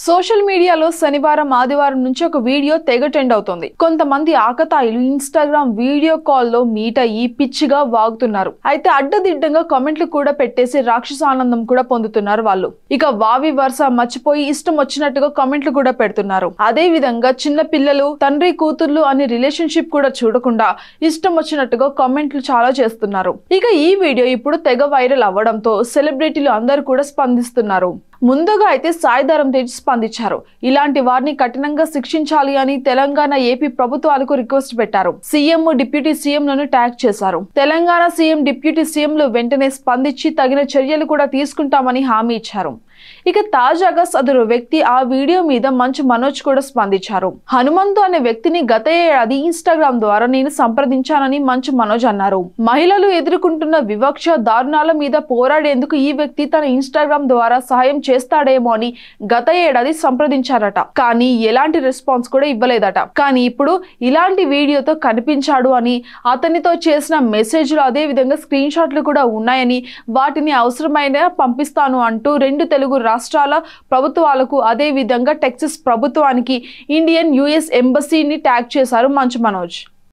Social మీడియాలో శనివారం ఆదివారం నుంచి ఒక వీడియో తెగ ట్రెండ్ అవుతుంది. కొంతమంది ఆకతాయిలు ఇన్స్టాగ్రామ్ వీడియో కాల్ లో మీట్ అయ్యి పిచ్చిగా వాగుతున్నారు. అయితే అడ్డదిడ్డంగా కామెంట్లు కూడా పెట్టేసి రాక్షస ఆనందం కూడా పొందుతున్నారు వాళ్ళు. ఇక వావి వరుస మర్చిపోయి ఇష్టం వచ్చినట్టుగా కామెంట్లు కూడా పెడుతున్నారు. అదే విధంగా చిన్న పిల్లలు తండ్రి కూతుర్లు అనే రిలేషన్షిప్ కూడా చూడకుండా ఇష్టం వచ్చినట్టుగా కామెంట్లు చాలా చేస్తున్నారు. ఇక ఈ వీడియో ఇప్పుడు తెగ వైరల్ అవ్వడంతో సెలబ్రిటీలు అందరూ కూడా స్పందిస్తున్నారు. ముందుగా అయితే సాయి ధరమ్ తేజ్ స్పందించారు. ఇలాంటి వారిని కఠినంగా శిక్షించాలి అని తెలంగాణ ఏపీ ప్రభుత్వాలకు రిక్వెస్ట్ పెట్టారు. సీఎం డిప్యూటీ సీఎం లను ట్యాగ్ చేశారు. తెలంగాణ సీఎం డిప్యూటీ సీఎంలు వెంటనే స్పందించి తగిన చర్యలు కూడా తీసుకుంటామని హామీ ఇచ్చారు. ఇక తాజాగా సదరు వ్యక్తి ఆ వీడియో మీద మంచు మనోజ్ కూడా స్పందించారు. హనుమంతు అనే వ్యక్తిని గత ఏడాది ఇన్స్టాగ్రామ్ ద్వారా నేను సంప్రదించానని మంచు మనోజ్ అన్నారు. మహిళలు ఎదుర్కొంటున్న వివక్ష దారుణాల మీద పోరాడేందుకు ఈ వ్యక్తి తన ఇన్స్టాగ్రామ్ ద్వారా సహాయం చేస్తాడేమో అని గత ఏడాది సంప్రదించారట. కానీ ఎలాంటి రెస్పాన్స్ కూడా ఇవ్వలేదట. కానీ ఇప్పుడు ఇలాంటి వీడియోతో కనిపించాడు అని, అతనితో చేసిన మెసేజ్లు అదే విధంగా స్క్రీన్ షాట్లు కూడా ఉన్నాయని, వాటిని అవసరమైన పంపిస్తాను అంటూ రెండు తెలుగు రాష్ట్రాల ప్రభుత్వాలకు అదే విధంగా టెక్సస్ ప్రభుత్వానికి ఇండియన్ యుఎస్ ఎంబసీని ట్యాగ్ చేశారు మంచు మనోజ్.